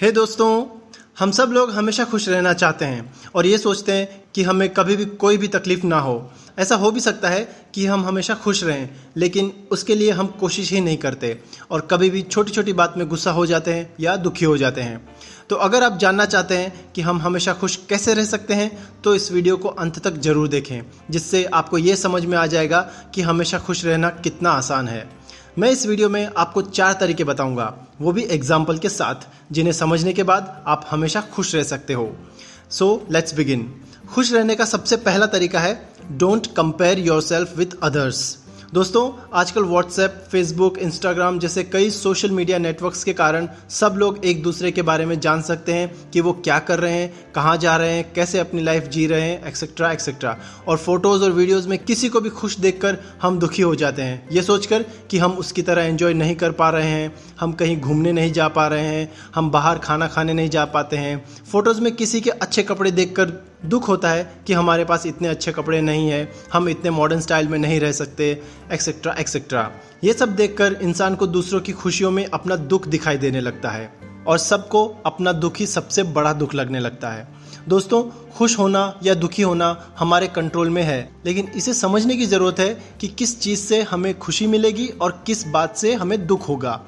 हे दोस्तों, हम सब लोग हमेशा खुश रहना चाहते हैं और ये सोचते हैं कि हमें कभी भी कोई भी तकलीफ ना हो। ऐसा हो भी सकता है कि हम हमेशा खुश रहें, लेकिन उसके लिए हम कोशिश ही नहीं करते और कभी भी छोटी छोटी बात में गुस्सा हो जाते हैं या दुखी हो जाते हैं। तो अगर आप जानना चाहते हैं कि हम हमेशा खुश कैसे रह सकते हैं तो इस वीडियो को अंत तक जरूर देखें, जिससे आपको ये समझ में आ जाएगा कि हमेशा खुश रहना कितना आसान है। मैं इस वीडियो में आपको 4 तरीके बताऊंगा, वो भी एग्जाम्पल के साथ, जिन्हें समझने के बाद आप हमेशा खुश रह सकते हो। So let's begin. खुश रहने का सबसे पहला तरीका है don't compare yourself with others. दोस्तों, आजकल व्हाट्सएप, फेसबुक, इंस्टाग्राम जैसे कई सोशल मीडिया नेटवर्क्स के कारण सब लोग एक दूसरे के बारे में जान सकते हैं कि वो क्या कर रहे हैं, कहाँ जा रहे हैं, कैसे अपनी लाइफ जी रहे हैं, एक्सेट्रा एक्सेट्रा। और फोटोज़ और वीडियोज़ में किसी को भी खुश देखकर हम दुखी हो जाते हैं, ये सोचकर कि हम उसकी तरह एंजॉय नहीं कर पा रहे हैं, हम कहीं घूमने नहीं जा पा रहे हैं, हम बाहर खाना खाने नहीं जा पाते हैं। फ़ोटोज़ में किसी के अच्छे कपड़े देखकर दुख होता है कि हमारे पास इतने अच्छे कपड़े नहीं हैं, हम इतने मॉडर्न स्टाइल में नहीं रह सकते, एक्सेट्रा एक्सेट्रा। ये सब देखकर इंसान को दूसरों की खुशियों में अपना दुख दिखाई देने लगता है और सबको अपना दुख ही सबसे बड़ा दुख लगने लगता है। दोस्तों, खुश होना या दुखी होना हमारे कंट्रोल में है, लेकिन इसे समझने की ज़रूरत है कि किस चीज़ से हमें खुशी मिलेगी और किस बात से हमें दुख होगा।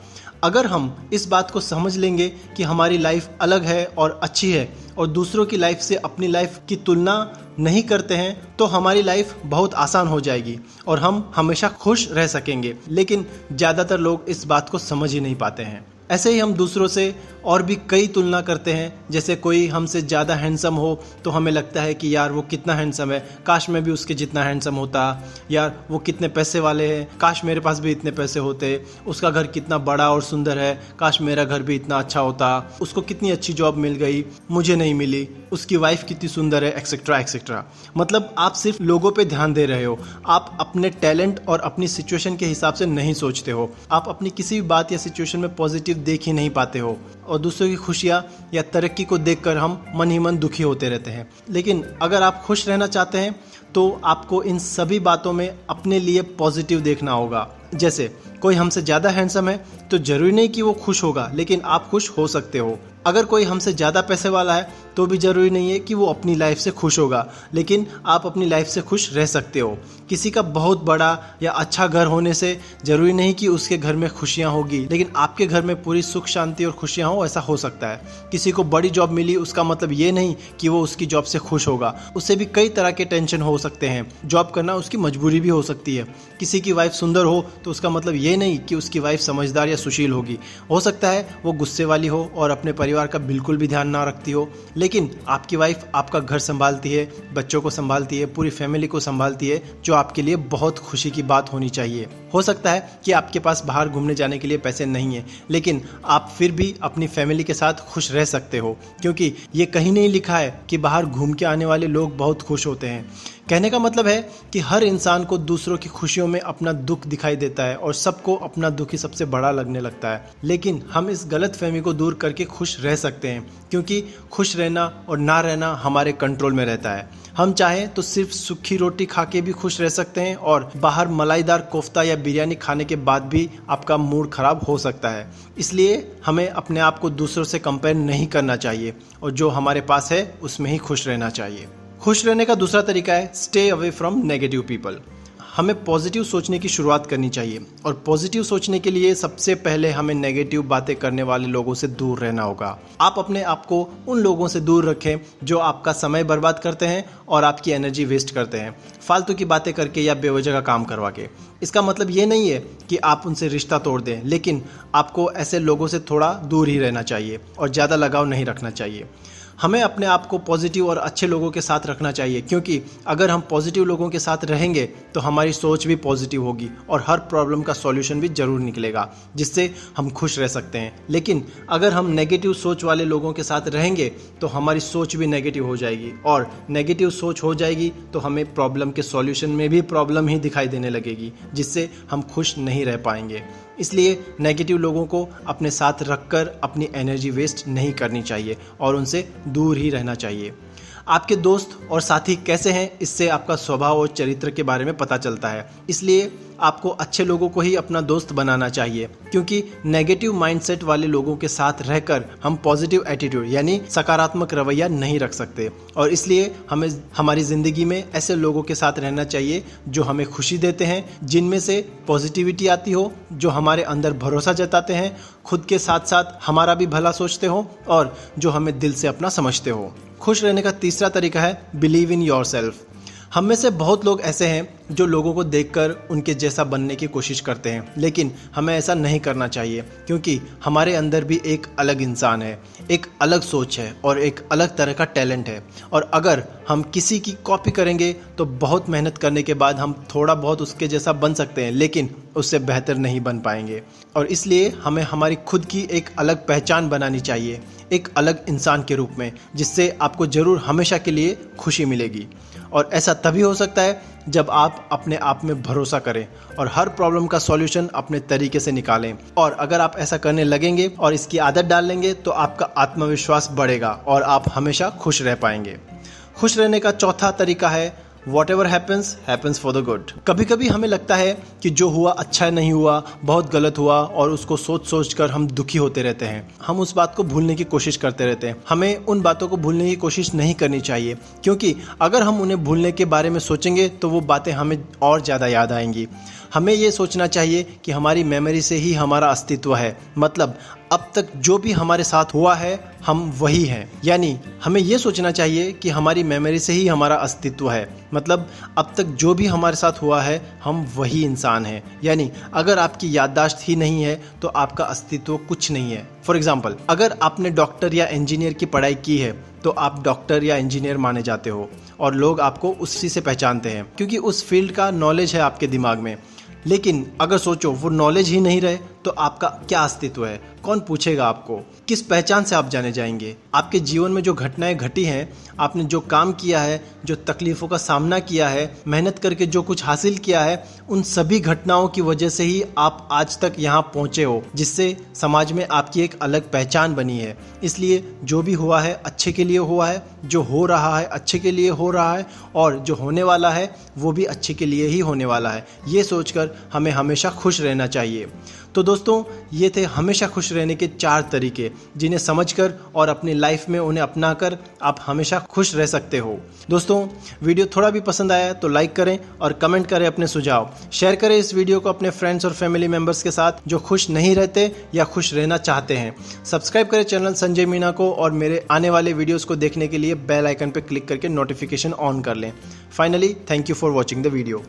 अगर हम इस बात को समझ लेंगे कि हमारी लाइफ अलग है और अच्छी है और दूसरों की लाइफ से अपनी लाइफ की तुलना नहीं करते हैं, तो हमारी लाइफ बहुत आसान हो जाएगी और हम हमेशा खुश रह सकेंगे। लेकिन ज़्यादातर लोग इस बात को समझ ही नहीं पाते हैं। ऐसे ही हम दूसरों से और भी कई तुलना करते हैं। जैसे कोई हमसे ज़्यादा हैंडसम हो तो हमें लगता है कि यार वो कितना हैंडसम है, काश मैं भी उसके जितना हैंडसम होता। यार वो कितने पैसे वाले हैं, काश मेरे पास भी इतने पैसे होते। उसका घर कितना बड़ा और सुंदर है, काश मेरा घर भी इतना अच्छा होता। उसको कितनी अच्छी जॉब मिल गई, मुझे नहीं मिली। उसकी वाइफ कितनी सुंदर है, एक्सेट्रा एक्सेट्रा। मतलब आप सिर्फ लोगों पे ध्यान दे रहे हो, आप अपने टैलेंट और अपनी सिचुएशन के हिसाब से नहीं सोचते हो। आप अपनी किसी भी बात या सिचुएशन में पॉजिटिव देख ही नहीं पाते हो और दूसरों की खुशियाँ या तरक्की को देखकर हम मन ही मन दुखी होते रहते हैं। लेकिन अगर आप खुश रहना चाहते हैं तो आपको इन सभी बातों में अपने लिए पॉजिटिव देखना होगा। जैसे कोई हमसे ज़्यादा हैंडसम है तो जरूरी नहीं कि वो खुश होगा, लेकिन आप खुश हो सकते हो। अगर कोई हमसे ज़्यादा पैसे वाला है तो भी ज़रूरी नहीं है कि वो अपनी लाइफ से खुश होगा, लेकिन आप अपनी लाइफ से खुश रह सकते हो। किसी का बहुत बड़ा या अच्छा घर होने से ज़रूरी नहीं कि उसके घर में खुशियाँ होगी, लेकिन आपके घर में पूरी सुख शांति और खुशियाँ हो, ऐसा हो सकता है। किसी को बड़ी जॉब मिली, उसका मतलब ये नहीं कि वो उसकी जॉब से खुश होगा। उससे भी कई तरह के टेंशन हो सकते हैं। जॉब करना उसकी मजबूरी भी हो सकती है। किसी की वाइफ सुंदर हो तो उसका मतलब ये नहीं कि उसकी वाइफ समझदार या सुशील होगी। हो सकता है वो गुस्से वाली हो और अपने परिवार का बिल्कुल भी ध्यान ना रखती हो, लेकिन आपकी वाइफ आपका घर संभालती है, बच्चों को संभालती है, पूरी फैमिली को संभालती है, जो आपके लिए बहुत खुशी की बात होनी चाहिए। हो सकता है कि आपके पास बाहर घूमने जाने के लिए पैसे नहीं है, लेकिन आप फिर भी अपनी फैमिली के साथ खुश रह सकते हो, क्योंकि ये कहीं नहीं लिखा है कि बाहर घूम के आने वाले लोग बहुत खुश होते हैं। कहने का मतलब है कि हर इंसान को दूसरों की खुशियों में अपना दुख दिखाई देता है और सबको अपना दुख ही सबसे बड़ा लगने लगता है। लेकिन हम इस गलत फहमी को दूर करके खुश रह सकते हैं, क्योंकि खुश रहना और ना रहना हमारे कंट्रोल में रहता है। हम चाहें तो सिर्फ सूखी रोटी खा के भी खुश रह सकते हैं और बाहर मलाईदार कोफ्ता या बिरयानी खाने के बाद भी आपका मूड खराब हो सकता है। इसलिए हमें अपने आप को दूसरों से कंपेयर नहीं करना चाहिए और जो हमारे पास है उसमें ही खुश रहना चाहिए। खुश रहने का दूसरा तरीका है stay away from negative people. हमें पॉजिटिव सोचने की शुरुआत करनी चाहिए और पॉजिटिव सोचने के लिए सबसे पहले हमें नेगेटिव बातें करने वाले लोगों से दूर रहना होगा। आप अपने आप को उन लोगों से दूर रखें जो आपका समय बर्बाद करते हैं और आपकी एनर्जी वेस्ट करते हैं, फालतू की बातें करके या बेवजह का काम करवा के। इसका मतलब ये नहीं है कि आप उनसे रिश्ता तोड़ दें, लेकिन आपको ऐसे लोगों से थोड़ा दूर ही रहना चाहिए और ज़्यादा लगाव नहीं रखना चाहिए। हमें अपने आप को पॉजिटिव और अच्छे लोगों के साथ रखना चाहिए, क्योंकि अगर हम पॉजिटिव लोगों के साथ रहेंगे तो हमारी सोच भी पॉजिटिव होगी और हर प्रॉब्लम का सॉल्यूशन भी जरूर निकलेगा, जिससे हम खुश रह सकते हैं। लेकिन अगर हम नेगेटिव सोच वाले लोगों के साथ रहेंगे तो हमारी सोच भी नेगेटिव हो जाएगी और नेगेटिव सोच हो जाएगी तो हमें प्रॉब्लम के सॉल्यूशन में भी प्रॉब्लम ही दिखाई देने लगेगी, जिससे हम खुश नहीं रह पाएंगे। इसलिए नेगेटिव लोगों को अपने साथ रखकर अपनी एनर्जी वेस्ट नहीं करनी चाहिए और उनसे दूर ही रहना चाहिए। आपके दोस्त और साथी कैसे हैं, इससे आपका स्वभाव और चरित्र के बारे में पता चलता है। इसलिए आपको अच्छे लोगों को ही अपना दोस्त बनाना चाहिए, क्योंकि नेगेटिव माइंडसेट वाले लोगों के साथ रहकर हम पॉजिटिव एटीट्यूड यानी सकारात्मक रवैया नहीं रख सकते। और इसलिए हमें हमारी ज़िंदगी में ऐसे लोगों के साथ रहना चाहिए जो हमें खुशी देते हैं, जिनमें से पॉजिटिविटी आती हो, जो हमारे अंदर भरोसा जताते हैं, खुद के साथ साथ हमारा भी भला सोचते हो और जो हमें दिल से अपना समझते हो। खुश रहने का तीसरा तरीका है बिलीव इन योरसेल्फ। हम में से बहुत लोग ऐसे हैं जो लोगों को देखकर उनके जैसा बनने की कोशिश करते हैं, लेकिन हमें ऐसा नहीं करना चाहिए, क्योंकि हमारे अंदर भी एक अलग इंसान है, एक अलग सोच है और एक अलग तरह का टैलेंट है। और अगर हम किसी की कॉपी करेंगे तो बहुत मेहनत करने के बाद हम थोड़ा बहुत उसके जैसा बन सकते हैं, लेकिन उससे बेहतर नहीं बन पाएंगे। और इसलिए हमें हमारी खुद की एक अलग पहचान बनानी चाहिए, एक अलग इंसान के रूप में, जिससे आपको ज़रूर हमेशा के लिए खुशी मिलेगी। और ऐसा तभी हो सकता है जब आप अपने आप में भरोसा करें और हर प्रॉब्लम का सॉल्यूशन अपने तरीके से निकालें। और अगर आप ऐसा करने लगेंगे और इसकी आदत डाल लेंगे तो आपका आत्मविश्वास बढ़ेगा और आप हमेशा खुश रह पाएंगे। खुश रहने का चौथा तरीका है Whatever happens, happens for the good। कभी कभी हमें लगता है कि जो हुआ अच्छा नहीं हुआ, बहुत गलत हुआ, और उसको सोच सोच कर हम दुखी होते रहते हैं। हम उस बात को भूलने की कोशिश करते रहते हैं। हमें उन बातों को भूलने की कोशिश नहीं करनी चाहिए, क्योंकि अगर हम उन्हें भूलने के बारे में सोचेंगे तो वो बातें हमें और ज़्यादा याद आएंगी। हमें ये सोचना चाहिए कि हमारी मेमोरी से ही हमारा अस्तित्व है, मतलब अब तक जो भी हमारे साथ हुआ है हम वही हैं। यानी हमें ये सोचना चाहिए कि हमारी मेमोरी से ही हमारा अस्तित्व है, मतलब अब तक जो भी हमारे साथ हुआ है हम वही इंसान हैं। यानी अगर आपकी याददाश्त ही नहीं है तो आपका अस्तित्व कुछ नहीं है। फॉर एग्जाम्पल, अगर आपने डॉक्टर या इंजीनियर की पढ़ाई की है तो आप डॉक्टर या इंजीनियर माने जाते हो और लोग आपको उसी से पहचानते हैं, क्योंकि उस फील्ड का नॉलेज है आपके दिमाग में। लेकिन अगर सोचो वो नॉलेज ही नहीं रहे तो आपका क्या अस्तित्व है? कौन पूछेगा आपको? किस पहचान से आप जाने जाएंगे? आपके जीवन में जो घटनाएं घटी हैं, आपने जो काम किया है, जो तकलीफ़ों का सामना किया है, मेहनत करके जो कुछ हासिल किया है, उन सभी घटनाओं की वजह से ही आप आज तक यहाँ पहुँचे हो, जिससे समाज में आपकी एक अलग पहचान बनी है। इसलिए जो भी हुआ है अच्छे के लिए हुआ है, जो हो रहा है अच्छे के लिए हो रहा है, और जो होने वाला है वो भी अच्छे के लिए ही होने वाला है। ये सोचकर हमें हमेशा खुश रहना चाहिए। तो दोस्तों, ये थे हमेशा खुश रहने के 4 तरीके, जिन्हें समझकर और अपनी लाइफ में उन्हें अपनाकर आप हमेशा खुश रह सकते हो। दोस्तों, वीडियो थोड़ा भी पसंद आया तो लाइक करें और कमेंट करें अपने सुझाव। शेयर करें इस वीडियो को अपने फ्रेंड्स और फैमिली मेंबर्स के साथ जो खुश नहीं रहते या खुश रहना चाहते हैं। सब्सक्राइब करें चैनल संजय मीणा को और मेरे आने वाले वीडियोज़ को देखने के लिए बेल आइकन पर क्लिक करके नोटिफिकेशन ऑन कर लें। Finally, thank you for watching the video.